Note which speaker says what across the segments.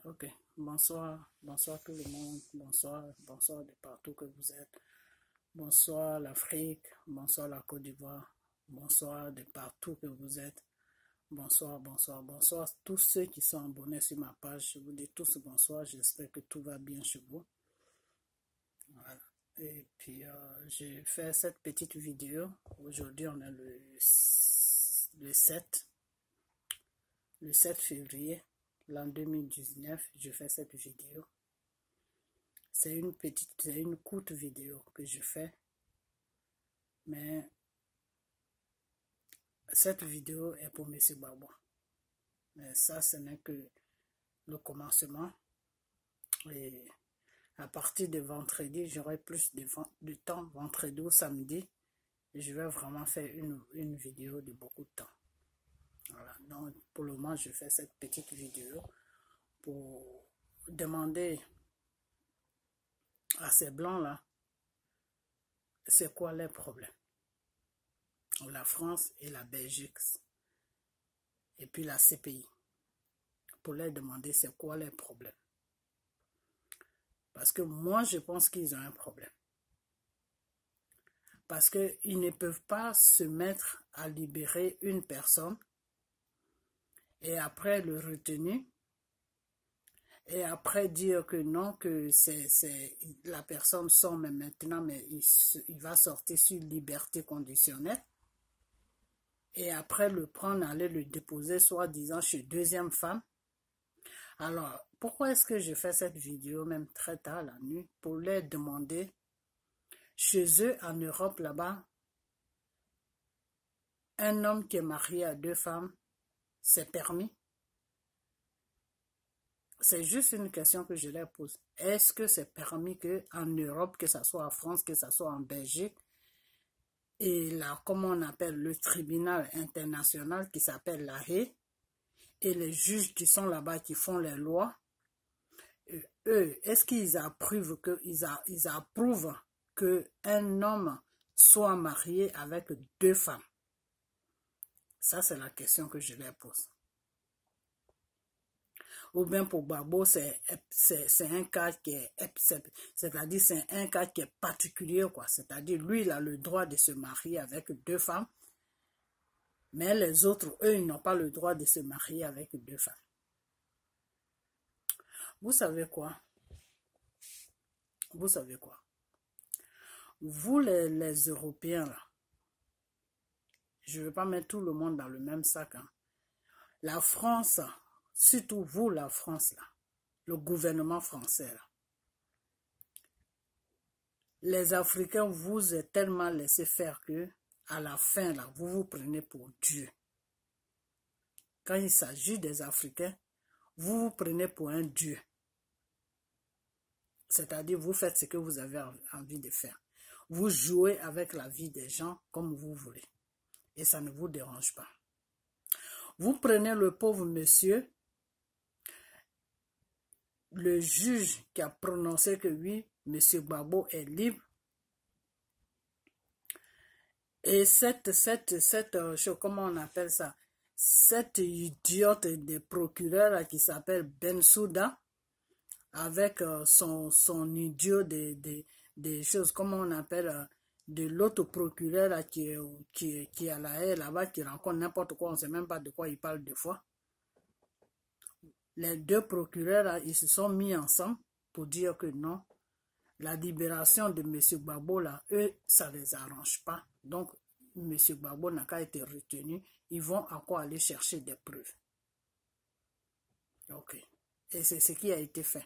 Speaker 1: Ok, bonsoir, bonsoir tout le monde, bonsoir, bonsoir de partout que vous êtes. Bonsoir l'Afrique, bonsoir la Côte d'Ivoire, bonsoir de partout que vous êtes. Bonsoir, bonsoir, bonsoir tous ceux qui sont abonnés sur ma page. Je vous dis tous bonsoir, j'espère que tout va bien chez vous. Voilà. Et puis, j'ai fait cette petite vidéo. Aujourd'hui, on est le 7 février. L'an 2019, je fais cette vidéo. C'est une courte vidéo que je fais. Mais cette vidéo est pour M. Gbagbo. Mais ça, ce n'est que le commencement. Et à partir de vendredi, j'aurai plus de temps, vendredi ou samedi. Je vais vraiment faire une vidéo de beaucoup de temps. Voilà, donc pour le moment, je fais cette petite vidéo pour demander à ces blancs-là, c'est quoi les problèmes. La France et la Belgique, et puis la CPI, pour leur demander c'est quoi les problèmes. Parce que moi, je pense qu'ils ont un problème. Parce qu'ils ne peuvent pas se mettre à libérer une personne et après le retenir et après dire que non, que la personne sort mais maintenant, mais il va sortir sur liberté conditionnelle et après le prendre, aller le déposer soi-disant chez deuxième femme. Alors, pourquoi est-ce que je fais cette vidéo même très tard la nuit pour leur demander, chez eux en Europe là-bas, un homme qui est marié à 2 femmes, c'est permis? C'est juste une question que je leur pose. Est-ce que c'est permis qu'en Europe, que ce soit en France, que ce soit en Belgique, et là, comme on appelle le tribunal international qui s'appelle la Haye, et les juges qui sont là-bas qui font les lois, eux, est-ce qu'ils approuvent qu'un homme soit marié avec 2 femmes? Ça, c'est la question que je leur pose. Ou bien pour Gbagbo, c'est un cas qui est, c'est-à-dire c'est un cas qui est particulier, quoi. C'est-à-dire lui, il a le droit de se marier avec 2 femmes, mais les autres, eux, ils n'ont pas le droit de se marier avec 2 femmes. Vous savez quoi? Vous savez quoi? Vous, les Européens, là, je ne veux pas mettre tout le monde dans le même sac, hein. La France, surtout vous, la France, là, le gouvernement français, là, les Africains vous êtes tellement laissé faire que, à la fin, là, vous vous prenez pour Dieu. Quand il s'agit des Africains, vous vous prenez pour un Dieu. C'est-à-dire, vous faites ce que vous avez envie de faire. Vous jouez avec la vie des gens comme vous voulez. Et ça ne vous dérange pas. Vous prenez le pauvre monsieur, le juge qui a prononcé que oui, monsieur Gbagbo est libre. Et comment on appelle ça? Cette idiote de procureur qui s'appelle Bensouda, avec son idiot des choses, comment on appelle, de l'autre procureur qui est à la Haye là-bas, qui rencontre n'importe quoi, on ne sait même pas de quoi il parle deux fois. Les 2 procureurs, là, ils se sont mis ensemble pour dire que non, la libération de M. Gbagbo, là, eux, ça ne les arrange pas. Donc, M. Gbagbo n'a qu'à être retenu. Ils vont encore aller chercher des preuves. Ok. Et c'est ce qui a été fait.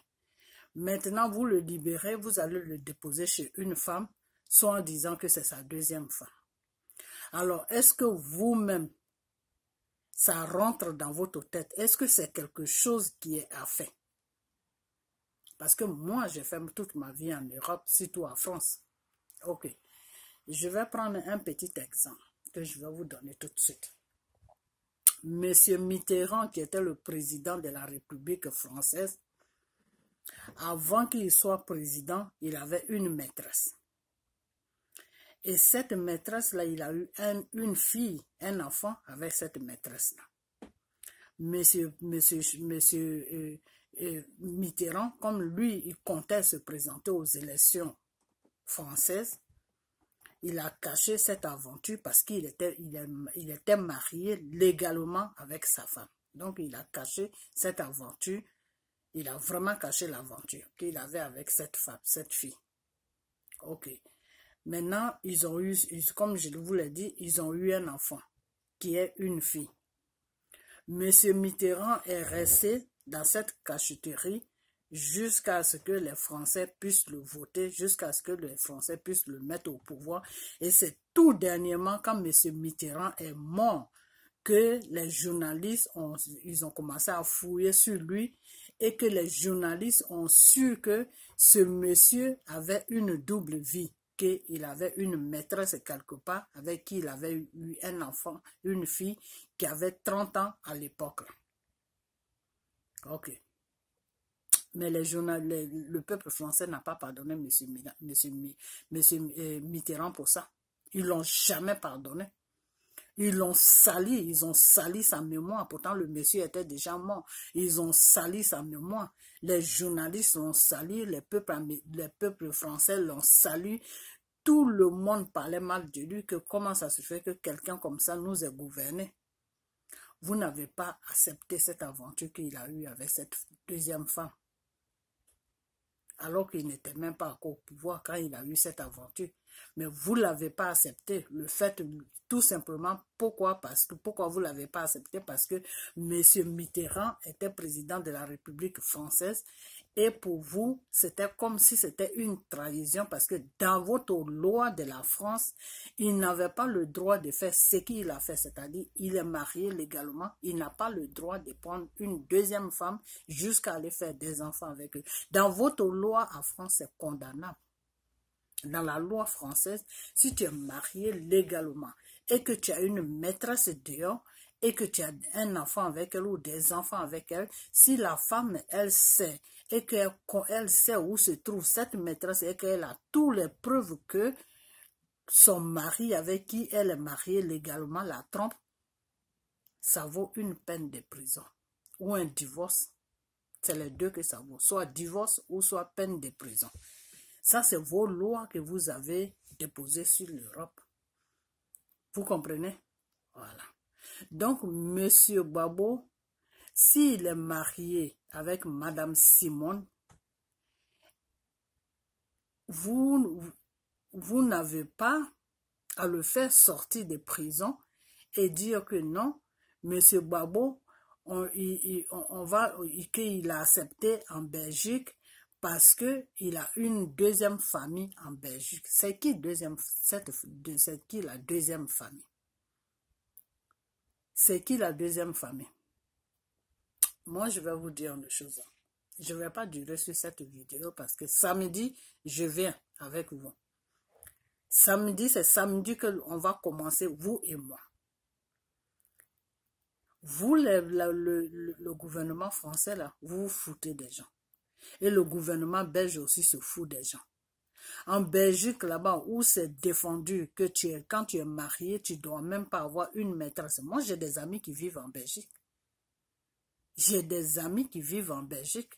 Speaker 1: Maintenant, vous le libérez, vous allez le déposer chez une femme, soit en disant que c'est sa 2e femme. Alors, est-ce que vous-même, ça rentre dans votre tête? Est-ce que c'est quelque chose qui est à faire? Parce que moi, j'ai fait toute ma vie en Europe, surtout en France. Ok. Je vais prendre un petit exemple que je vais vous donner tout de suite. Monsieur Mitterrand, qui était le président de la République française, avant qu'il soit président, il avait une maîtresse. Et cette maîtresse-là, il a eu une fille, un enfant avec cette maîtresse-là. Monsieur Mitterrand, comme lui, il comptait se présenter aux élections françaises, il a caché cette aventure parce qu'il il était marié légalement avec sa femme. Donc, il a caché cette aventure. Il a vraiment caché l'aventure qu'il avait avec cette femme, cette fille. Ok. Maintenant, ils ont eu, comme je vous l'ai dit, ils ont eu un enfant qui est une fille. Monsieur Mitterrand est resté dans cette cachotterie jusqu'à ce que les Français puissent le voter, jusqu'à ce que les Français puissent le mettre au pouvoir. Et c'est tout dernièrement, quand monsieur Mitterrand est mort, que les journalistes ils ont commencé à fouiller sur lui et que les journalistes ont su que ce monsieur avait une double vie, qu'il avait une maîtresse quelque part avec qui il avait eu un enfant, une fille qui avait 30 ans à l'époque. Ok. Mais le peuple français n'a pas pardonné monsieur Mitterrand pour ça. Ils ne l'ont jamais pardonné. Ils ont sali sa mémoire. Pourtant, le monsieur était déjà mort. Ils ont sali sa mémoire. Les journalistes l'ont sali, les peuples français l'ont sali. Tout le monde parlait mal de lui, que comment ça se fait que quelqu'un comme ça nous ait gouverné. Vous n'avez pas accepté cette aventure qu'il a eue avec cette deuxième femme. Alors qu'il n'était même pas encore au pouvoir quand il a eu cette aventure. Mais vous ne l'avez pas accepté. Le fait, tout simplement, pourquoi vous ne l'avez pas accepté? Parce que M. Mitterrand était président de la République française. Et pour vous, c'était comme si c'était une trahison parce que dans votre loi de la France, il n'avait pas le droit de faire ce qu'il a fait. C'est-à-dire, il est marié légalement. Il n'a pas le droit de prendre une deuxième femme jusqu'à aller faire des enfants avec eux. Dans votre loi en France, c'est condamnable. Dans la loi française, si tu es marié légalement et que tu as une maîtresse dehors et que tu as un enfant avec elle ou des enfants avec elle, si la femme, elle sait et qu'elle sait où se trouve cette maîtresse et qu'elle a toutes les preuves que son mari avec qui elle est mariée légalement la trompe, ça vaut une peine de prison ou un divorce. C'est les deux que ça vaut, soit divorce ou soit peine de prison. Ça, c'est vos lois que vous avez déposées sur l'Europe. Vous comprenez? Voilà. Donc, Monsieur Gbagbo, s'il est marié avec Madame Simone, vous n'avez pas à le faire sortir de prison et dire que non, Monsieur Gbagbo, qu'il a accepté en Belgique parce qu'il a une deuxième famille en Belgique. C'est qui la deuxième famille? C'est qui la deuxième famille? Moi, je vais vous dire une chose. Je ne vais pas durer sur cette vidéo parce que samedi, je viens avec vous. Samedi, c'est samedi qu'on va commencer, vous et moi. Vous, le gouvernement français, là, vous vous foutez des gens. Et le gouvernement belge aussi se fout des gens. En Belgique, là-bas, où c'est défendu que quand tu es marié, tu ne dois même pas avoir une maîtresse. Moi, j'ai des amis qui vivent en Belgique. J'ai des amis qui vivent en Belgique.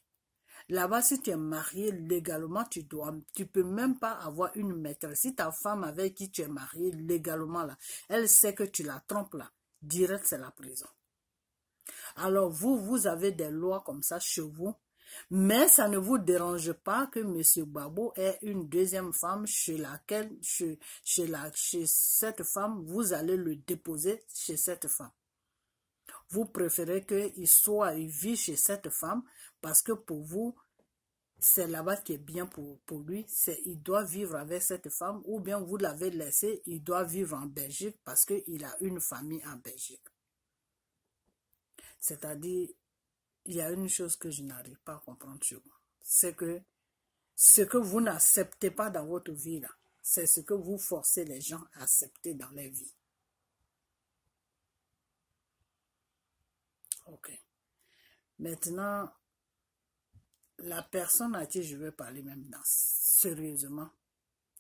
Speaker 1: Là-bas, si tu es marié légalement, tu peux même pas avoir une maîtresse. Si ta femme avec qui tu es marié légalement, là, elle sait que tu la trompes, là, direct, c'est la prison. Alors, vous avez des lois comme ça chez vous. Mais ça ne vous dérange pas que M. Gbagbo ait une deuxième femme chez laquelle, chez cette femme, vous allez le déposer chez cette femme. Vous préférez qu'il vive chez cette femme parce que pour vous, c'est là-bas qui est bien pour lui. Il doit vivre avec cette femme ou bien vous l'avez laissé, il doit vivre en Belgique parce qu'il a une famille en Belgique. C'est-à-dire, il y a une chose que je n'arrive pas à comprendre sur vous. C'est que ce que vous n'acceptez pas dans votre vie, là, c'est ce que vous forcez les gens à accepter dans leur vie. Ok. Maintenant, la personne à qui je veux parler maintenant, sérieusement,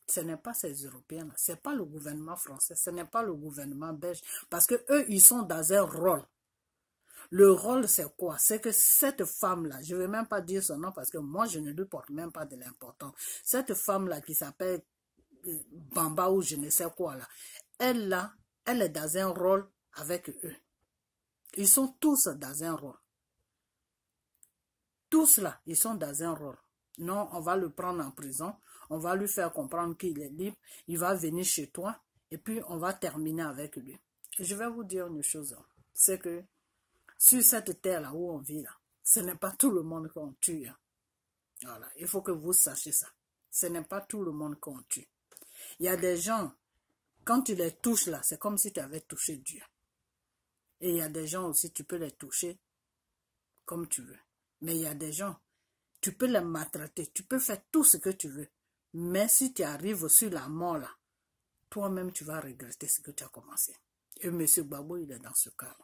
Speaker 1: ce n'est pas ces Européens, ce n'est pas le gouvernement français, ce n'est pas le gouvernement belge, parce que eux, ils sont dans un rôle. Le rôle, c'est quoi? C'est que cette femme-là, je ne vais même pas dire son nom parce que moi, je ne lui porte même pas de l'importance. Cette femme-là qui s'appelle Bamba ou je ne sais quoi là, elle est dans un rôle avec eux. Ils sont tous dans un rôle. Tous là, ils sont dans un rôle. Non, on va le prendre en prison, on va lui faire comprendre qu'il est libre, il va venir chez toi et puis on va terminer avec lui. Et je vais vous dire une chose, c'est que sur cette terre-là où on vit là, ce n'est pas tout le monde qu'on tue. Hein. Voilà, il faut que vous sachiez ça. Ce n'est pas tout le monde qu'on tue. Il y a des gens, quand tu les touches là, c'est comme si tu avais touché Dieu. Et il y a des gens aussi, tu peux les toucher comme tu veux. Mais il y a des gens, tu peux les maltraiter, tu peux faire tout ce que tu veux. Mais si tu arrives sur la mort là, toi-même tu vas regretter ce que tu as commencé. Et M. Gbagbo, il est dans ce cas.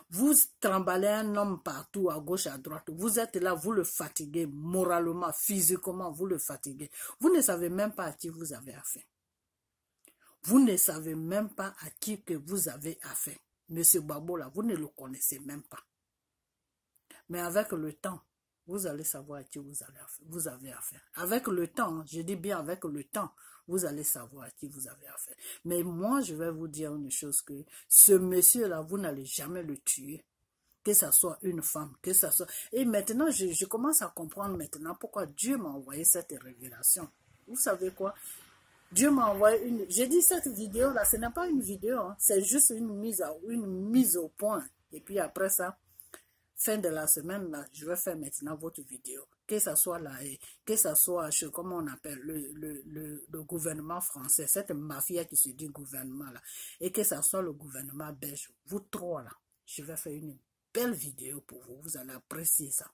Speaker 1: Vous tremballez un homme partout, à gauche, à droite. Vous êtes là, vous le fatiguez moralement, physiquement, vous le fatiguez. Vous ne savez même pas à qui vous avez affaire. Vous ne savez même pas à qui que vous avez affaire. Monsieur Gbagbo, là, vous ne le connaissez même pas. Mais avec le temps, vous allez savoir à qui vous avez affaire. Avec le temps, je dis bien avec le temps, vous allez savoir à qui vous avez affaire. Mais moi, je vais vous dire une chose, que ce monsieur-là, vous n'allez jamais le tuer. Que ça soit une femme, que ça soit... Et maintenant, je commence à comprendre maintenant pourquoi Dieu m'a envoyé cette révélation. Vous savez quoi? Dieu m'a envoyé une... J'ai dit cette vidéo-là, ce n'est pas une vidéo, hein, c'est juste une mise au point. Et puis après ça, fin de la semaine, là, je vais faire maintenant votre vidéo. Que ce soit là, que ce soit, comment on appelle, le gouvernement français, cette mafia qui se dit gouvernement là, et que ce soit le gouvernement belge, vous trois là, je vais faire une belle vidéo pour vous, vous allez apprécier ça.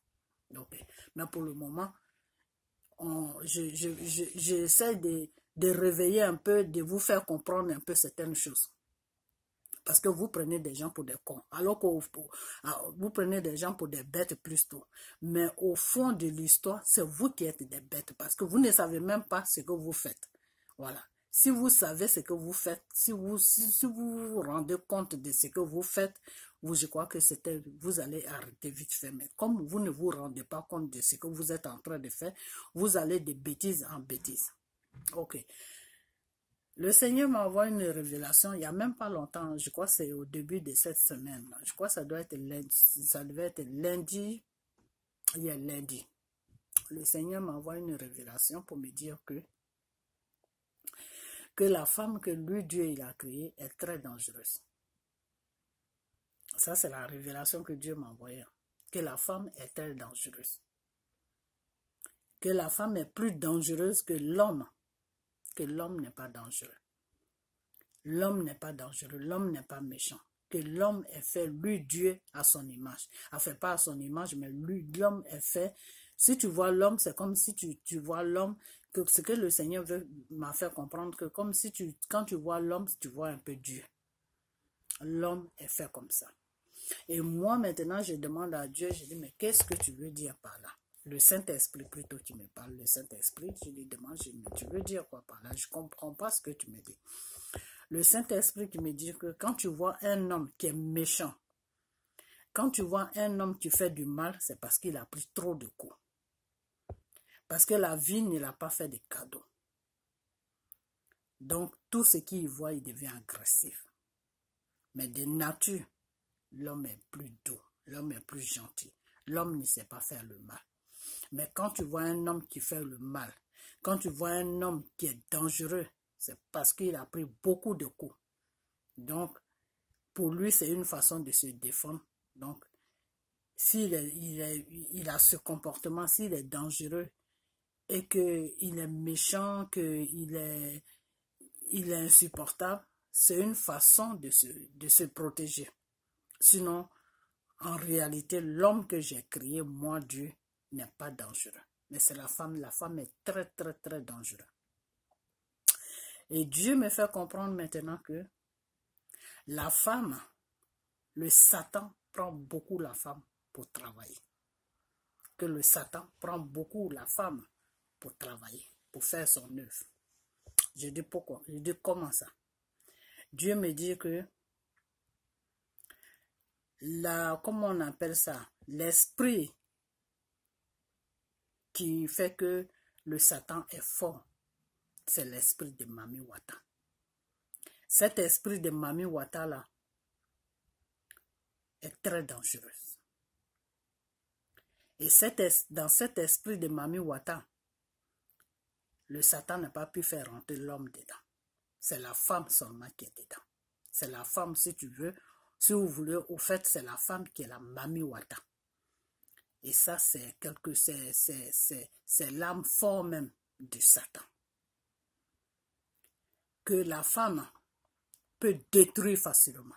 Speaker 1: Donc, mais pour le moment, j'essaie de réveiller un peu, de vous faire comprendre un peu certaines choses. Parce que vous prenez des gens pour des cons, alors que vous prenez des gens pour des bêtes plus tôt. Mais au fond de l'histoire, c'est vous qui êtes des bêtes, parce que vous ne savez même pas ce que vous faites. Voilà. Si vous savez ce que vous faites, si vous vous rendez compte de ce que vous faites, je crois que vous allez arrêter vite fait. Mais comme vous ne vous rendez pas compte de ce que vous êtes en train de faire, vous allez de bêtises en bêtises. Ok. Le Seigneur m'a envoyé une révélation il n'y a même pas longtemps. Je crois que c'est au début de cette semaine. Je crois que ça doit être lundi. Ça devait être lundi. Il y a lundi. Le Seigneur m'a envoyé une révélation pour me dire que la femme que lui, Dieu, il a créée est très dangereuse. Ça, c'est la révélation que Dieu m'a envoyée. Que la femme est très dangereuse. Que la femme est plus dangereuse que l'homme. Que l'homme n'est pas dangereux. L'homme n'est pas dangereux, l'homme n'est pas méchant. Que l'homme est fait, lui, Dieu, à son image. Enfin, pas à son image, mais lui, l'homme est fait. Si tu vois l'homme, c'est comme si tu vois l'homme, que ce que le Seigneur m'a fait comprendre, que comme si quand tu vois l'homme, tu vois un peu Dieu. L'homme est fait comme ça. Et moi, maintenant, je demande à Dieu, je dis, mais qu'est-ce que tu veux dire par là? Le Saint-Esprit, plutôt, qui me parle, le Saint-Esprit, je lui demande, tu veux dire quoi par là? Je ne comprends pas ce que tu me dis. Le Saint-Esprit qui me dit que quand tu vois un homme qui est méchant, quand tu vois un homme qui fait du mal, c'est parce qu'il a pris trop de coups. Parce que la vie ne l'a pas fait de cadeaux. Donc, tout ce qu'il voit, il devient agressif. Mais de nature, l'homme est plus doux, l'homme est plus gentil. L'homme ne sait pas faire le mal. Mais quand tu vois un homme qui fait le mal, quand tu vois un homme qui est dangereux, c'est parce qu'il a pris beaucoup de coups. Donc, pour lui, c'est une façon de se défendre. Donc, s'il il a ce comportement, s'il est dangereux et qu'il est méchant, qu'il est insupportable, c'est une façon de se protéger. Sinon, en réalité, l'homme que j'ai créé, moi, Dieu, n'est pas dangereux. Mais c'est la femme. La femme est très, très, très dangereuse. Et Dieu me fait comprendre maintenant que la femme, le Satan prend beaucoup la femme pour travailler. Que le Satan prend beaucoup la femme pour travailler, pour faire son œuvre. Je dis pourquoi? Je dis comment ça? Dieu me dit que comment on appelle ça, l'esprit qui fait que le Satan est fort, c'est l'esprit de Mami Wata. Cet esprit de Mami Wata là est très dangereux. Et dans cet esprit de Mami Wata, le Satan n'a pas pu faire rentrer l'homme dedans. C'est la femme seulement qui est dedans. C'est la femme, si tu veux, si vous voulez, au fait, c'est la femme qui est la Mami Wata. Et ça, c'est l'âme fort même du Satan. Que la femme peut détruire facilement.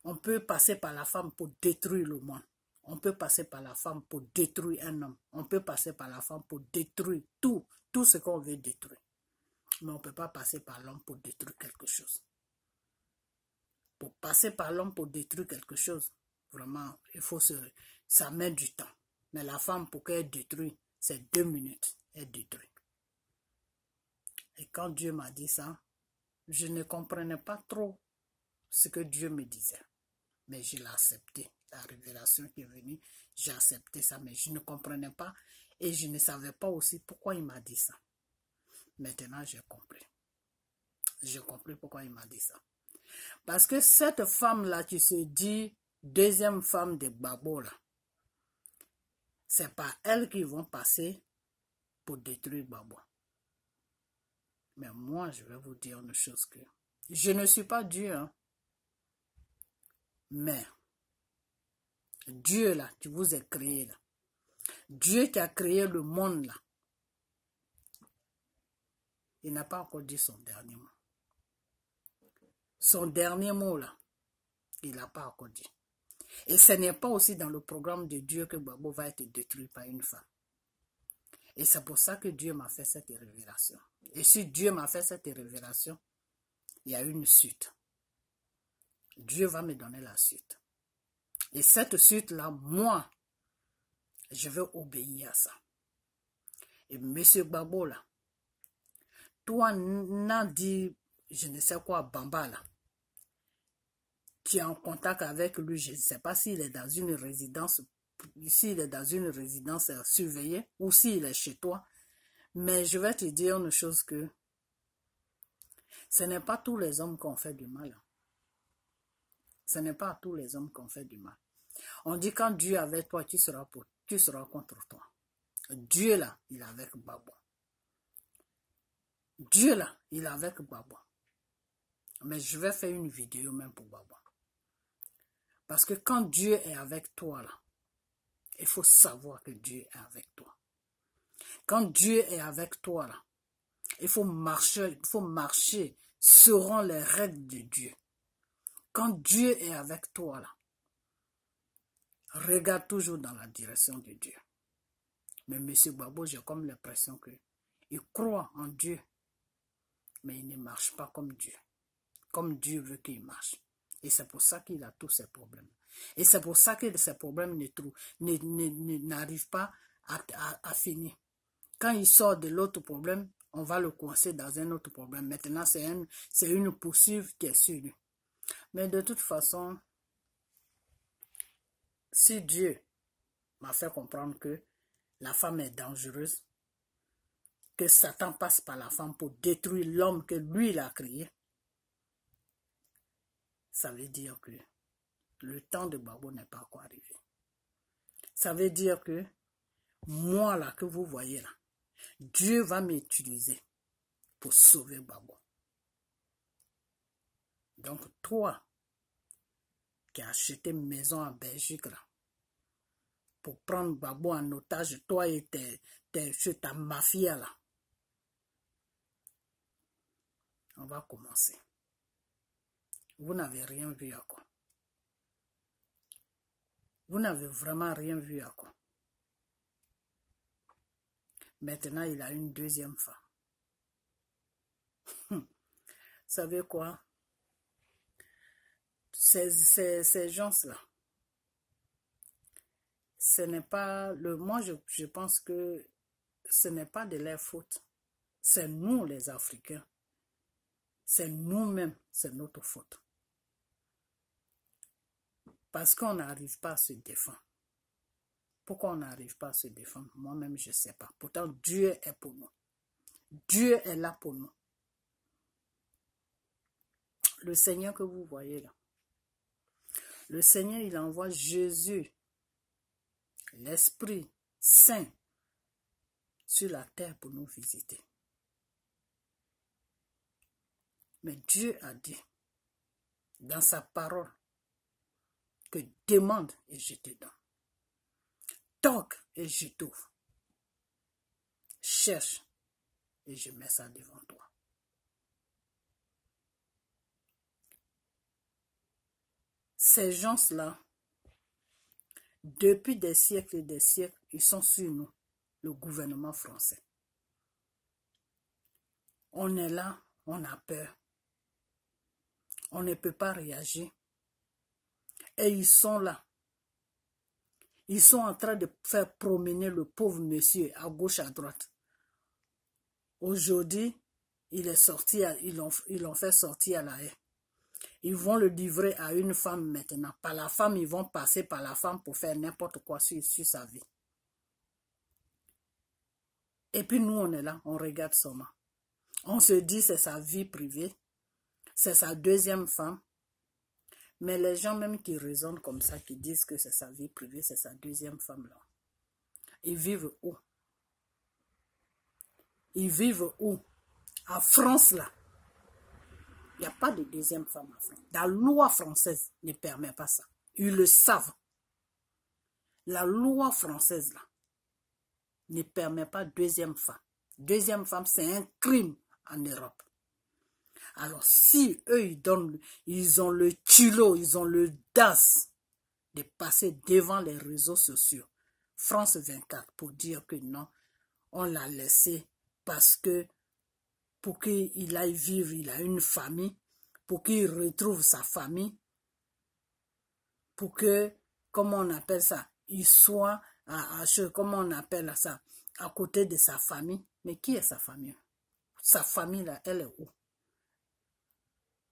Speaker 1: On peut passer par la femme pour détruire le monde. On peut passer par la femme pour détruire un homme. On peut passer par la femme pour détruire tout ce qu'on veut détruire. Mais on ne peut pas passer par l'homme pour détruire quelque chose. Pour passer par l'homme pour détruire quelque chose, vraiment, il faut ça met du temps. Mais la femme, pour qu'elle détruise, c'est 2 minutes, elle détruit. Et quand Dieu m'a dit ça, je ne comprenais pas trop ce que Dieu me disait. Mais je l'ai accepté. La révélation qui est venue, j'ai accepté ça, mais je ne comprenais pas et je ne savais pas aussi pourquoi il m'a dit ça. Maintenant, j'ai compris. J'ai compris pourquoi il m'a dit ça. Parce que cette femme-là qui se dit deuxième femme de Gbagbo, là, c'est pas elle qui vont passer pour détruire Gbagbo. Mais moi, je vais vous dire une chose que je ne suis pas Dieu, hein. Mais Dieu là, qui vous a créé là, Dieu qui a créé le monde là, il n'a pas encore dit son dernier mot. Son dernier mot là, il n'a pas encore dit. Et ce n'est pas aussi dans le programme de Dieu que Gbagbo va être détruit par une femme. Et c'est pour ça que Dieu m'a fait cette révélation. Et si Dieu m'a fait cette révélation, il y a une suite. Dieu va me donner la suite. Et cette suite-là, moi, je vais obéir à ça. Et monsieur Gbagbo là, toi, Nandi, je ne sais quoi, Bamba là, qui est en contact avec lui, je ne sais pas s'il est dans une résidence, surveillée ou s'il est chez toi. Mais je vais te dire une chose que ce n'est pas tous les hommes qu'on fait du mal. Ce n'est pas à tous les hommes qu'on fait du mal. On dit quand Dieu est avec toi, tu seras contre toi. Dieu là, il est avec Gbagbo. Dieu là, il est avec Gbagbo. Mais je vais faire une vidéo même pour Gbagbo. Parce que quand Dieu est avec toi là, il faut savoir que Dieu est avec toi. Quand Dieu est avec toi là, il faut marcher selon les règles de Dieu. Quand Dieu est avec toi là, regarde toujours dans la direction de Dieu. Mais M. Gbagbo, j'ai comme l'impression qu'il croit en Dieu, mais il ne marche pas comme Dieu. Comme Dieu veut qu'il marche. Et c'est pour ça qu'il a tous ces problèmes. Et c'est pour ça que ces problèmes n'arrivent pas à finir. Quand il sort de l'autre problème, on va le coincer dans un autre problème. Maintenant, c'est une poursuite qui est sur lui. Mais de toute façon, si Dieu m'a fait comprendre que la femme est dangereuse, que Satan passe par la femme pour détruire l'homme que lui il a créé, ça veut dire que le temps de Gbagbo n'est pas encore arrivé. Ça veut dire que moi là que vous voyez là, Dieu va m'utiliser pour sauver Gbagbo. Donc toi qui as acheté une maison en Belgique là, pour prendre Gbagbo en otage, toi et ta mafia là, on va commencer. Vous n'avez rien vu à quoi. Vous n'avez vraiment rien vu à quoi. Maintenant, il a une deuxième femme. Vous savez quoi? Ces gens-là, ce n'est pas le... Moi, je pense que ce n'est pas de leur faute. C'est nous, les Africains. C'est nous-mêmes, c'est notre faute. Parce qu'on n'arrive pas à se défendre. Pourquoi on n'arrive pas à se défendre? Moi-même, je ne sais pas. Pourtant, Dieu est pour nous. Dieu est là pour nous. Le Seigneur que vous voyez là, le Seigneur, il envoie Jésus, l'Esprit Saint, sur la terre pour nous visiter. Mais Dieu a dit, dans sa parole, que demande et je te donne. Toque et je t'ouvre. Cherche et je mets ça devant toi. Ces gens-là, depuis des siècles et des siècles, ils sont sur nous, le gouvernement français. On est là, on a peur. On ne peut pas réagir. Et ils sont là. Ils sont en train de faire promener le pauvre monsieur à gauche, à droite. Aujourd'hui, il est sorti, ils l'ont fait sortir à la haie. Ils vont le livrer à une femme maintenant. Par la femme, ils vont passer par la femme pour faire n'importe quoi sur sa vie. Et puis nous, on est là, on regarde seulement. On se dit c'est sa vie privée, c'est sa deuxième femme. Mais les gens même qui raisonnent comme ça, qui disent que c'est sa vie privée, c'est sa deuxième femme là. Ils vivent où? Ils vivent où? En France là. Il n'y a pas de deuxième femme en France. La loi française ne permet pas ça. Ils le savent. La loi française là ne permet pas deuxième femme. Deuxième femme, c'est un crime en Europe. Alors, si eux, ils ont le culot, ils ont le DAS de passer devant les réseaux sociaux, France 24, pour dire que non, on l'a laissé parce que pour qu'il aille vivre, il a une famille, pour qu'il retrouve sa famille, pour que, comment on appelle ça, il soit, comment on appelle ça, à côté de sa famille. Mais qui est sa famille? Sa famille là, elle est où?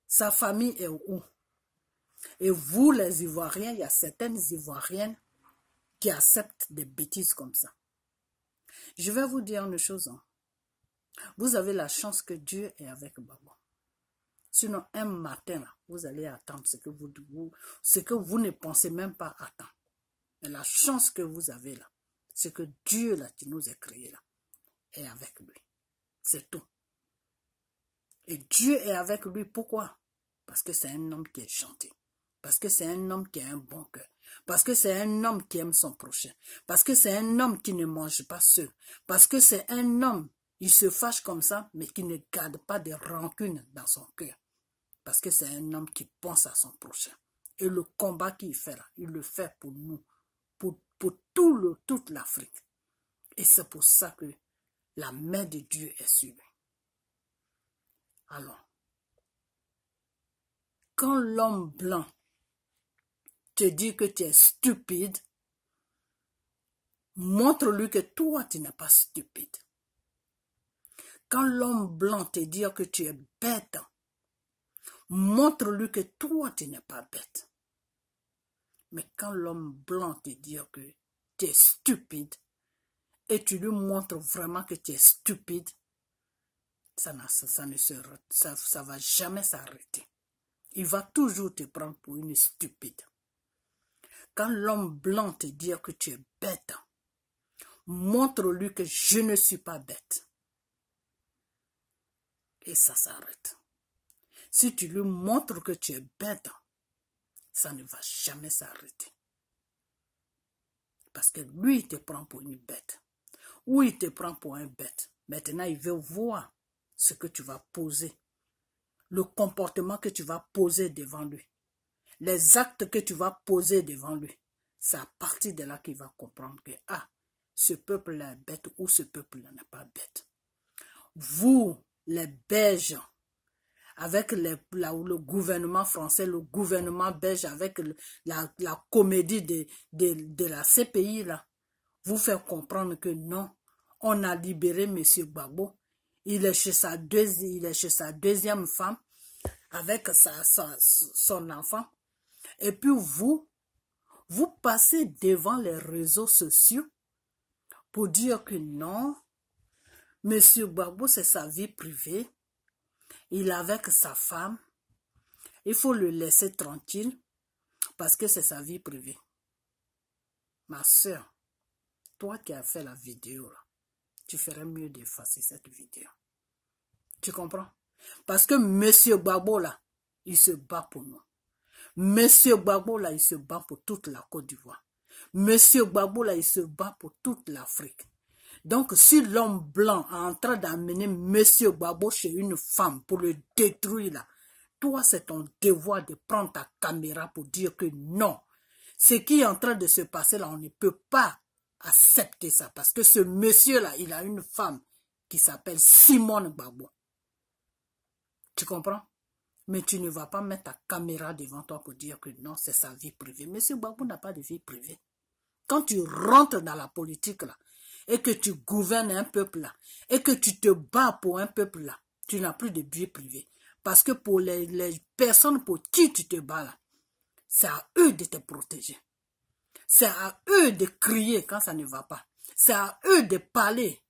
Speaker 1: Sa famille est où? Et vous, les Ivoiriens, il y a certaines Ivoiriennes qui acceptent des bêtises comme ça. Je vais vous dire une chose. Hein. Vous avez la chance que Dieu est avec Babo. Sinon, un matin, là, vous allez attendre ce que vous ne pensez même pas attendre. Mais la chance que vous avez là, c'est que Dieu là, qui nous a créés là, est avec lui. C'est tout. Et Dieu est avec lui, pourquoi? Parce que c'est un homme qui est gentil. Parce que c'est un homme qui a un bon cœur. Parce que c'est un homme qui aime son prochain. Parce que c'est un homme qui ne mange pas seul. Parce que c'est un homme, il se fâche comme ça, mais qui ne garde pas de rancune dans son cœur. Parce que c'est un homme qui pense à son prochain. Et le combat qu'il fait là, il le fait pour nous, pour toute l'Afrique. Et c'est pour ça que la main de Dieu est sur lui. Alors, quand l'homme blanc te dit que tu es stupide, montre-lui que toi, tu n'es pas stupide. Quand l'homme blanc te dit que tu es bête, montre-lui que toi, tu n'es pas bête. Mais quand l'homme blanc te dit que tu es stupide, et tu lui montres vraiment que tu es stupide, ça va jamais s'arrêter. Il va toujours te prendre pour une stupide. Quand l'homme blanc te dit que tu es bête, montre-lui que je ne suis pas bête. Et ça s'arrête. Si tu lui montres que tu es bête, ça ne va jamais s'arrêter. Parce que lui, il te prend pour une bête. Ou il te prend pour un bête. Maintenant, il veut voir ce que tu vas poser. Le comportement que tu vas poser devant lui. Les actes que tu vas poser devant lui. C'est à partir de là qu'il va comprendre que, ah, ce peuple-là est bête ou ce peuple-là n'est pas bête. Vous, les Belges, avec le gouvernement français, le gouvernement belge, avec la comédie de la CPI, là, vous faire comprendre que non, on a libéré M. Gbagbo. Il est chez sa deuxième femme, avec son enfant. Et puis vous Vous passez devant les réseaux sociaux pour dire que non, Monsieur Gbagbo, c'est sa vie privée. Il est avec sa femme. Il faut le laisser tranquille parce que c'est sa vie privée. Ma soeur, toi qui as fait la vidéo, là, tu ferais mieux d'effacer cette vidéo. Tu comprends? Parce que Monsieur Gbagbo, là, il se bat pour nous. Monsieur Gbagbo, là, il se bat pour toute la Côte d'Ivoire. Monsieur Gbagbo, là, il se bat pour toute l'Afrique. Donc, si l'homme blanc est en train d'amener Monsieur Gbagbo chez une femme pour le détruire, là, toi, c'est ton devoir de prendre ta caméra pour dire que non. Ce qui est en train de se passer là, on ne peut pas accepter ça. Parce que ce monsieur-là, il a une femme qui s'appelle Simone Gbagbo. Tu comprends? Mais tu ne vas pas mettre ta caméra devant toi pour dire que non, c'est sa vie privée. Monsieur Gbagbo n'a pas de vie privée. Quand tu rentres dans la politique là, et que tu gouvernes un peuple là, et que tu te bats pour un peuple là, tu n'as plus de vie privée. Parce que pour les personnes pour qui tu te bats là, c'est à eux de te protéger. C'est à eux de crier quand ça ne va pas. C'est à eux de parler.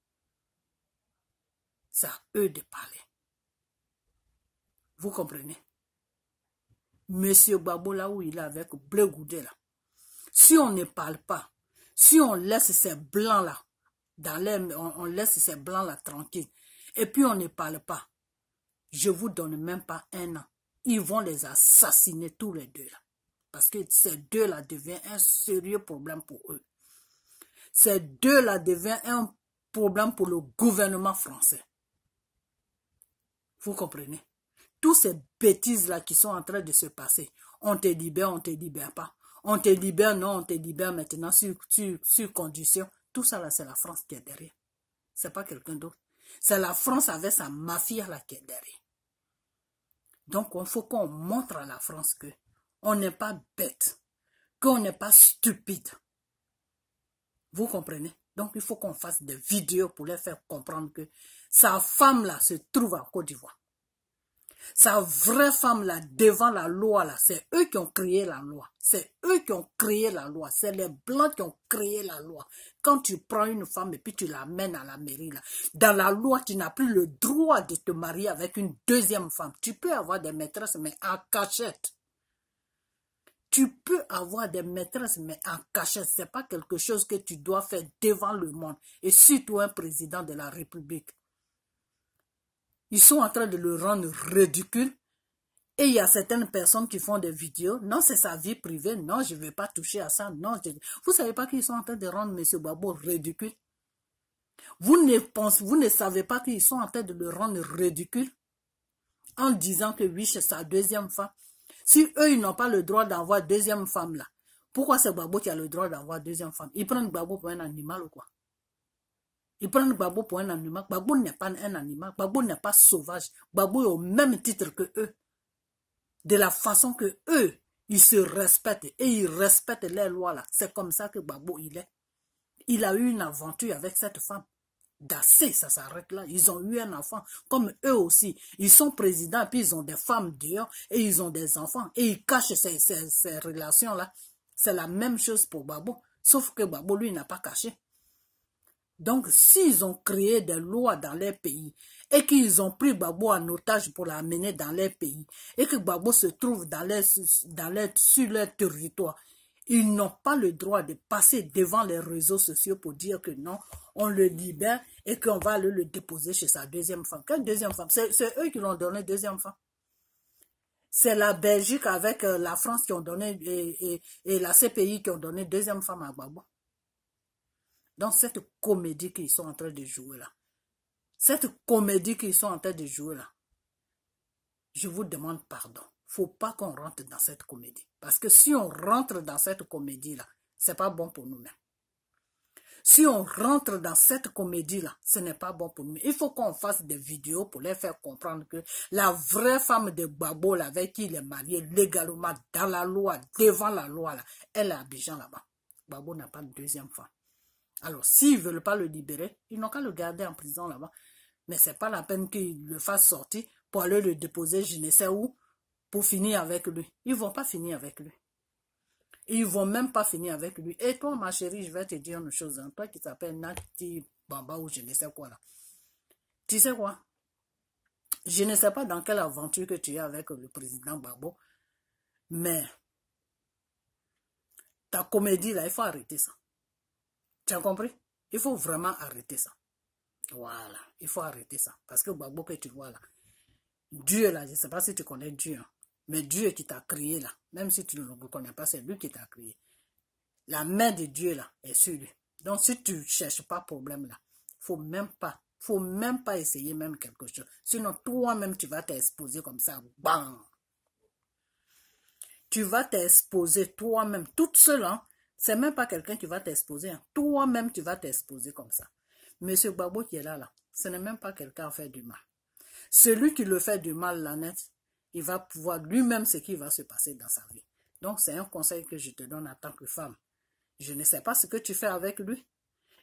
Speaker 1: C'est à eux de parler. Vous comprenez? Monsieur Gbagbo là où il est avec Bleu Goudé là, si on ne parle pas, si on laisse ces blancs là, on laisse ces blancs là tranquilles, et puis on ne parle pas, je vous donne même pas un an. Ils vont les assassiner tous les deux là. Parce que ces deux-là deviennent un sérieux problème pour eux. Ces deux-là deviennent un problème pour le gouvernement français. Vous comprenez? Tous ces bêtises-là qui sont en train de se passer. On te libère, on ne te libère pas. On te libère, non, on te libère maintenant sur condition. Tout ça là, c'est la France qui est derrière. C'est pas quelqu'un d'autre. C'est la France avec sa mafia là qui est derrière. Donc, il faut qu'on montre à la France que on n'est pas bête, qu'on n'est pas stupide. Vous comprenez? Donc, il faut qu'on fasse des vidéos pour les faire comprendre que sa femme là se trouve en Côte d'Ivoire. Sa vraie femme là, devant la loi là, c'est eux qui ont créé la loi. C'est eux qui ont créé la loi. C'est les blancs qui ont créé la loi. Quand tu prends une femme et puis tu l'amènes à la mairie là, dans la loi, tu n'as plus le droit de te marier avec une deuxième femme. Tu peux avoir des maîtresses, mais en cachette. Tu peux avoir des maîtresses, mais en cachette. Ce n'est pas quelque chose que tu dois faire devant le monde. Et surtout un président de la République. Ils sont en train de le rendre ridicule. Et il y a certaines personnes qui font des vidéos. Non, c'est sa vie privée. Non, je ne vais pas toucher à ça. Non, vous ne savez pas qu'ils sont en train de rendre M. Gbagbo ridicule. Vous ne savez pas qu'ils sont en train de le rendre ridicule en disant que oui, c'est sa deuxième femme. Si eux, ils n'ont pas le droit d'avoir deuxième femme là, pourquoi c'est Gbagbo qui a le droit d'avoir deuxième femme? Ils prennent Gbagbo pour un animal ou quoi? Ils prennent Gbagbo pour un animal. Gbagbo n'est pas un animal. Gbagbo n'est pas sauvage. Gbagbo est au même titre que eux. De la façon que eux, ils se respectent et ils respectent les lois là. C'est comme ça que Gbagbo il est. Il a eu une aventure avec cette femme. D'assez, ça s'arrête là. Ils ont eu un enfant. Comme eux aussi. Ils sont présidents, puis ils ont des femmes dehors et ils ont des enfants. Et ils cachent ces relations-là. C'est la même chose pour Gbagbo. Sauf que Gbagbo, lui, n'a pas caché. Donc, s'ils ont créé des lois dans les pays et qu'ils ont pris Gbagbo en otage pour l'amener dans les pays et que Gbagbo se trouve sur leur territoire, ils n'ont pas le droit de passer devant les réseaux sociaux pour dire que non, on le libère et qu'on va aller le déposer chez sa deuxième femme. Quelle deuxième femme? C'est eux qui l'ont donné deuxième femme. C'est la Belgique avec la France qui ont donné et la CPI qui ont donné deuxième femme à Gbagbo. Donc cette comédie qu'ils sont en train de jouer là, cette comédie qu'ils sont en train de jouer là, je vous demande pardon. Faut pas qu'on rentre dans cette comédie. Parce que si on rentre dans cette comédie-là, c'est pas bon pour nous-mêmes. Si on rentre dans cette comédie-là, ce n'est pas bon pour nous. Il faut qu'on fasse des vidéos pour les faire comprendre que la vraie femme de Gbagbo, avec qui il est marié légalement, dans la loi, devant la loi, là, elle est à Abidjan là-bas. Gbagbo n'a pas de deuxième femme. Alors, s'ils ne veulent pas le libérer, ils n'ont qu'à le garder en prison là-bas. Mais ce n'est pas la peine qu'ils le fassent sortir pour aller le déposer je ne sais où, pour finir avec lui. Ils ne vont pas finir avec lui. Ils ne vont même pas finir avec lui. Et toi, ma chérie, je vais te dire une chose. Hein. Toi qui t'appelles Nati Bamba ou je ne sais quoi là. Tu sais quoi? Je ne sais pas dans quelle aventure que tu es avec le président Gbagbo. Mais ta comédie là, il faut arrêter ça. Tu as compris? Il faut vraiment arrêter ça. Voilà, il faut arrêter ça. Parce que Gbagbo que tu vois là, Dieu là, je ne sais pas si tu connais Dieu, hein, mais Dieu qui t'a créé là, même si tu ne le connais pas, c'est lui qui t'a créé. La main de Dieu là est sur lui. Donc si tu ne cherches pas problème là, faut même pas essayer même quelque chose. Sinon toi-même tu vas t'exposer comme ça, bang. Tu vas t'exposer toi-même, toute seule, hein. C'est même pas quelqu'un qui va t'exposer, hein. Toi-même tu vas t'exposer comme ça. Monsieur Gbagbo qui est là, ce n'est même pas quelqu'un à faire du mal. Celui qui le fait du mal, la net, il va pouvoir lui-même ce qui va se passer dans sa vie. Donc, c'est un conseil que je te donne en tant que femme. Je ne sais pas ce que tu fais avec lui.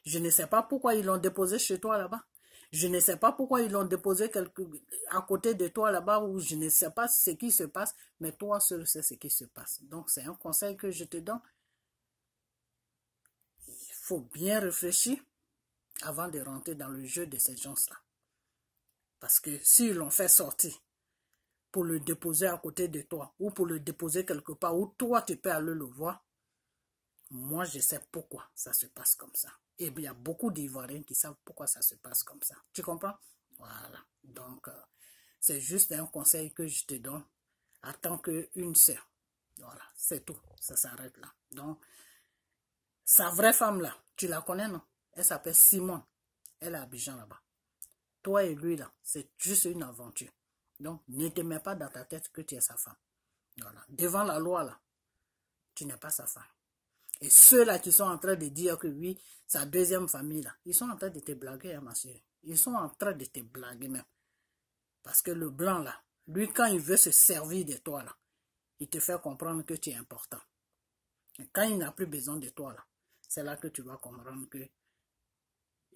Speaker 1: Je ne sais pas pourquoi ils l'ont déposé chez toi là-bas. Je ne sais pas pourquoi ils l'ont déposé à côté de toi là-bas ou je ne sais pas ce qui se passe, mais toi seul sais ce qui se passe. Donc, c'est un conseil que je te donne. Il faut bien réfléchir avant de rentrer dans le jeu de ces gens-là. Parce que s'ils l'ont fait sortir pour le déposer à côté de toi ou pour le déposer quelque part où toi tu peux aller le voir, moi je sais pourquoi ça se passe comme ça. Et il y a beaucoup d'Ivoiriens qui savent pourquoi ça se passe comme ça. Tu comprends? Voilà. Donc, c'est juste un conseil que je te donne en tant qu'une sœur. Voilà, c'est tout. Ça s'arrête là. Donc, sa vraie femme là, tu la connais, non? Elle s'appelle Simone. Elle est à Abidjan là-bas. Toi et lui, là, c'est juste une aventure. Donc, ne te mets pas dans ta tête que tu es sa femme. Voilà. Devant la loi, là, tu n'es pas sa femme. Et ceux-là qui sont en train de dire que oui, sa deuxième famille, là, ils sont en train de te blaguer, hein, ma chérie. Ils sont en train de te blaguer même. Parce que le blanc, là, lui, quand il veut se servir de toi, là, il te fait comprendre que tu es important. Et quand il n'a plus besoin de toi, là, c'est là que tu vas comprendre que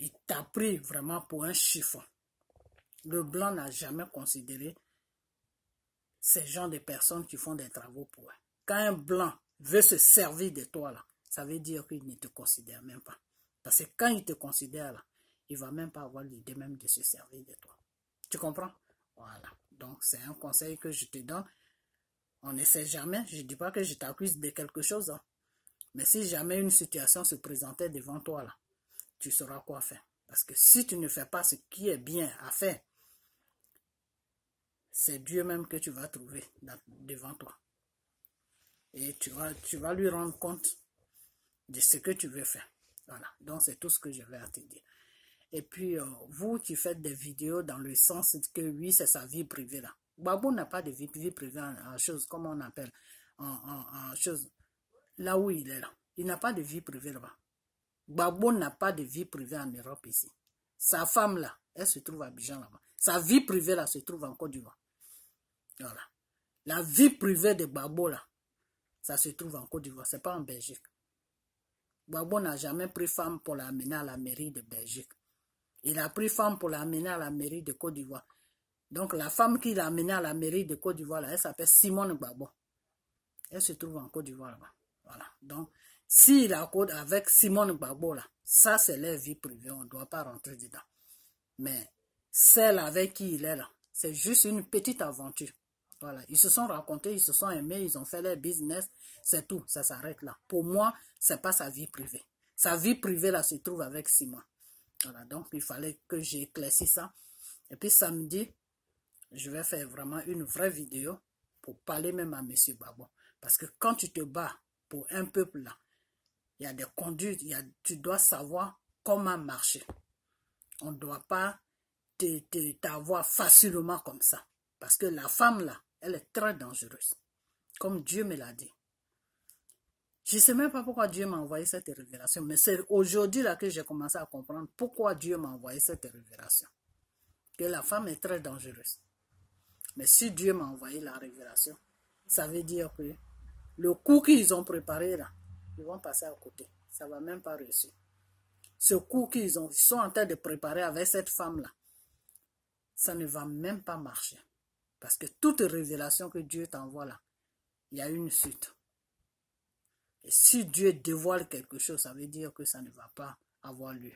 Speaker 1: il t'a pris vraiment pour un chiffon. Le blanc n'a jamais considéré ces gens de personnes qui font des travaux pour eux. Quand un blanc veut se servir de toi, là, ça veut dire qu'il ne te considère même pas. Parce que quand il te considère, là, il ne va même pas avoir l'idée même de se servir de toi. Tu comprends? Voilà. Donc, c'est un conseil que je te donne. On ne sait jamais. Je ne dis pas que je t'accuse de quelque chose. Hein. Mais si jamais une situation se présentait devant toi, là, tu sauras quoi faire. Parce que si tu ne fais pas ce qui est bien à faire, c'est Dieu même que tu vas trouver devant toi. Et tu vas lui rendre compte de ce que tu veux faire. Voilà. Donc, c'est tout ce que je vais te dire. Et puis, vous qui faites des vidéos dans le sens que oui, c'est sa vie privée là. Gbagbo n'a pas de vie privée en chose, comme on appelle, en chose, là où il est là. Il n'a pas de vie privée là-bas. Gbagbo n'a pas de vie privée en Europe ici. Sa femme là, elle se trouve à Abidjan là-bas. Sa vie privée là se trouve en Côte d'Ivoire. Voilà. La vie privée de Gbagbo là, ça se trouve en Côte d'Ivoire, c'est pas en Belgique. Gbagbo n'a jamais pris femme pour l'amener à la mairie de Belgique. Il a pris femme pour l'amener à la mairie de Côte d'Ivoire. Donc la femme qu'il a amenée à la mairie de Côte d'Ivoire, elle s'appelle Simone Gbagbo. Elle se trouve en Côte d'Ivoire là-bas. Voilà. Donc, s'il a code avec Simone Gbagbo là, ça c'est leur vie privée, on ne doit pas rentrer dedans. Mais celle avec qui il est là, c'est juste une petite aventure. Voilà, ils se sont rencontrés, ils se sont aimés, ils ont fait leur business, c'est tout, ça s'arrête là. Pour moi, c'est pas sa vie privée. Sa vie privée là se trouve avec Simon. Voilà, donc il fallait que j'éclaircisse ça. Et puis samedi, je vais faire vraiment une vraie vidéo pour parler même à M. Gbagbo. Parce que quand tu te bats pour un peuple là, il y a des conduites, tu dois savoir comment marcher. On ne doit pas t'avoir facilement comme ça. Parce que la femme là, elle est très dangereuse. Comme Dieu me l'a dit. Je ne sais même pas pourquoi Dieu m'a envoyé cette révélation. Mais c'est aujourd'hui là que j'ai commencé à comprendre pourquoi Dieu m'a envoyé cette révélation. Que la femme est très dangereuse. Mais si Dieu m'a envoyé la révélation, ça veut dire que le coup qu'ils ont préparé là, ils vont passer à côté. Ça ne va même pas réussir. Ce coup qu'ils sont en train de préparer avec cette femme là, ça ne va même pas marcher. Parce que toute révélation que Dieu t'envoie là, il y a une suite. Et si Dieu dévoile quelque chose, ça veut dire que ça ne va pas avoir lieu.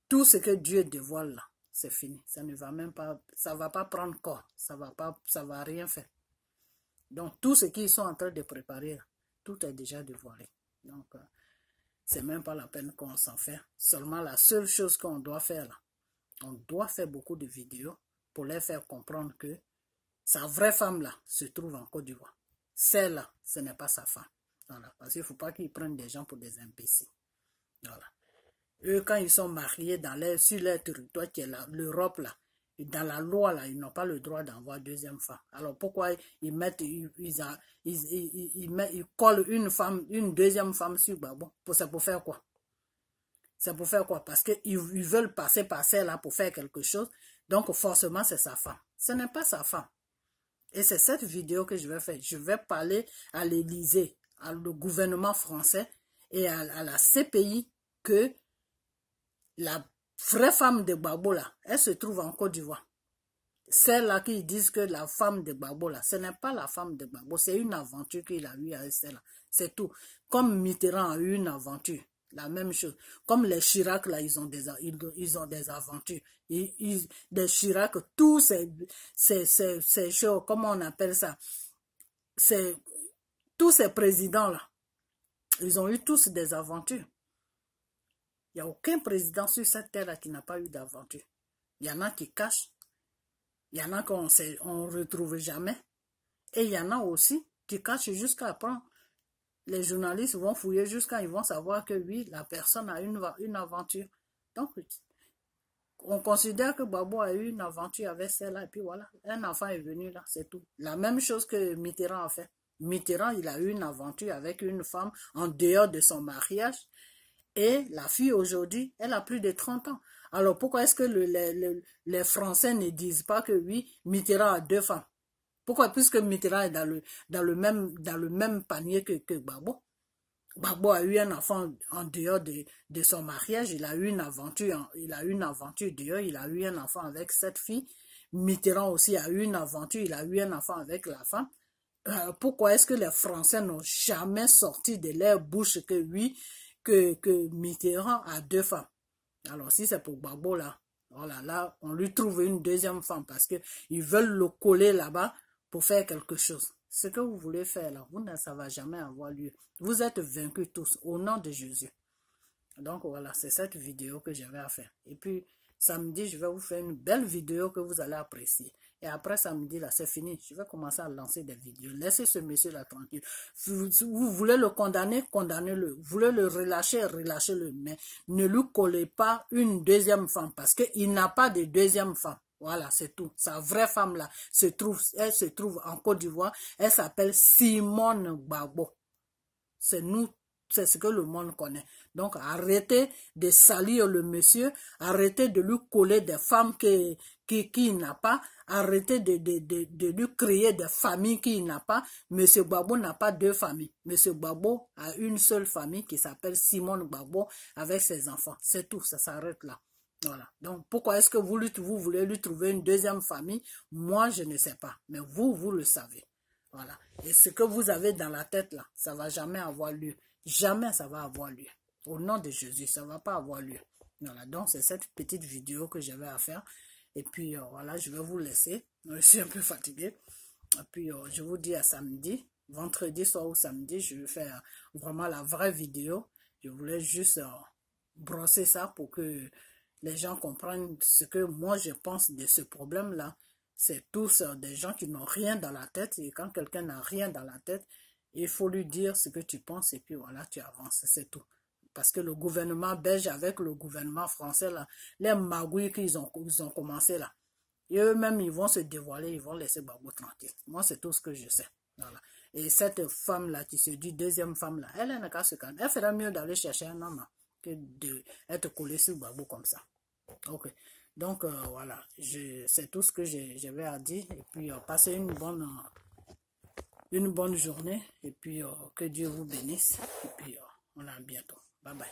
Speaker 1: Tout ce que Dieu dévoile là, c'est fini. Ça ne va même pas, ça va pas prendre corps. Ça va rien faire. Donc, tout ce qu'ils sont en train de préparer, tout est déjà dévoilé. Donc, c'est même pas la peine qu'on s'en fait. Seulement, la seule chose qu'on doit faire là, on doit faire beaucoup de vidéos pour les faire comprendre que sa vraie femme là se trouve en Côte d'Ivoire. Celle-là, ce n'est pas sa femme. Voilà. Parce qu'il ne faut pas qu'ils prennent des gens pour des imbéciles. Voilà. Eux, quand ils sont mariés sur leur territoire qui est l'Europe là, dans la loi là, ils n'ont pas le droit d'avoir deuxième femme. Alors pourquoi ils collent une deuxième femme sur Gbagbo? C'est pour faire quoi? C'est pour faire quoi? Parce qu'ils veulent passer par celle-là pour faire quelque chose. Donc forcément c'est sa femme. Ce n'est pas sa femme. Et c'est cette vidéo que je vais faire. Je vais parler à l'Élysée, au gouvernement français et à la CPI que la vraie femme de Gbagbo là, elle se trouve en Côte d'Ivoire. Celle-là qui disent que la femme de Gbagbo là, ce n'est pas la femme de Gbagbo, c'est une aventure qu'il a eue avec celle-là. C'est tout. Comme Mitterrand a eu une aventure, la même chose. Comme les Chirac là, ils ont des aventures. Des Chirac, tous ces choses, comment on appelle ça? Tous ces présidents là, ils ont eu tous des aventures. Il n'y a aucun président sur cette terre-là qui n'a pas eu d'aventure. Il y en a qui cachent. Il y en a qu'on ne retrouve jamais. Et il y en a aussi qui cachent jusqu'à après. Les journalistes vont fouiller jusqu'à ils vont savoir que oui, la personne a une aventure. Donc, on considère que Gbagbo a eu une aventure avec celle-là. Et puis voilà, un enfant est venu là, c'est tout. La même chose que Mitterrand a fait. Mitterrand, il a eu une aventure avec une femme en dehors de son mariage. Et la fille aujourd'hui, elle a plus de 30 ans. Alors pourquoi est-ce que les Français ne disent pas que oui, Mitterrand a 2 femmes? Pourquoi? Puisque Mitterrand est dans le même panier que Gbagbo. Gbagbo a eu un enfant en dehors de son mariage, il a eu une aventure dehors, il a eu un enfant avec cette fille. Mitterrand aussi a eu une aventure, il a eu un enfant avec la femme. Pourquoi est-ce que les Français n'ont jamais sorti de leur bouche que oui, que Mitterrand a 2 femmes? Alors si c'est pour Gbagbo là, voilà, là on lui trouve une deuxième femme parce qu'ils veulent le coller là-bas pour faire quelque chose. Ce que vous voulez faire là, ça ne va jamais avoir lieu. Vous êtes vaincus tous au nom de Jésus. Donc voilà, c'est cette vidéo que j'avais à faire. Et puis samedi, je vais vous faire une belle vidéo que vous allez apprécier. Et après samedi, là, c'est fini. Je vais commencer à lancer des vidéos. Laissez ce monsieur-là tranquille. Vous voulez le condamner, condamnez-le. Vous voulez le relâcher, relâchez-le. Mais ne lui collez pas une deuxième femme parce qu'il n'a pas de deuxième femme. Voilà, c'est tout. Sa vraie femme, là, elle se trouve en Côte d'Ivoire. Elle s'appelle Simone Gbagbo. C'est nous. C'est ce que le monde connaît. Donc, arrêtez de salir le monsieur, arrêtez de lui coller des femmes qu'il n'a pas, arrêtez de lui créer des familles qu'il n'a pas. Monsieur Gbagbo n'a pas 2 familles. Monsieur Gbagbo a une seule famille qui s'appelle Simone Gbagbo avec ses enfants. C'est tout, ça s'arrête là. Voilà. Donc, pourquoi est-ce que vous voulez lui trouver une deuxième famille? Moi, je ne sais pas. Mais vous le savez. Voilà. Et ce que vous avez dans la tête là, ça ne va jamais avoir lieu. Jamais ça va avoir lieu. Au nom de Jésus, ça ne va pas avoir lieu. Voilà, donc c'est cette petite vidéo que j'avais à faire. Et puis voilà, je vais vous laisser. Je suis un peu fatigué. Et puis je vous dis à samedi, vendredi soir ou samedi, je vais faire vraiment la vraie vidéo. Je voulais juste brosser ça pour que les gens comprennent ce que moi je pense de ce problème-là. C'est tous des gens qui n'ont rien dans la tête. Et quand quelqu'un n'a rien dans la tête, il faut lui dire ce que tu penses et puis voilà, tu avances, c'est tout. Parce que le gouvernement belge avec le gouvernement français, là, les magouilles qu'ils ont commencé là, et eux-mêmes, ils vont se dévoiler, ils vont laisser Gbagbo tranquille. Moi, c'est tout ce que je sais. Voilà. Et cette femme-là qui se dit deuxième femme-là, elle n'a qu'à se calmer. Elle ferait mieux d'aller chercher un homme que d'être collée sur Gbagbo comme ça. Ok. Donc, voilà. C'est tout ce que j'avais à dire. Et puis, passez une bonne journée et puis que Dieu vous bénisse et puis on a bientôt. Bye bye.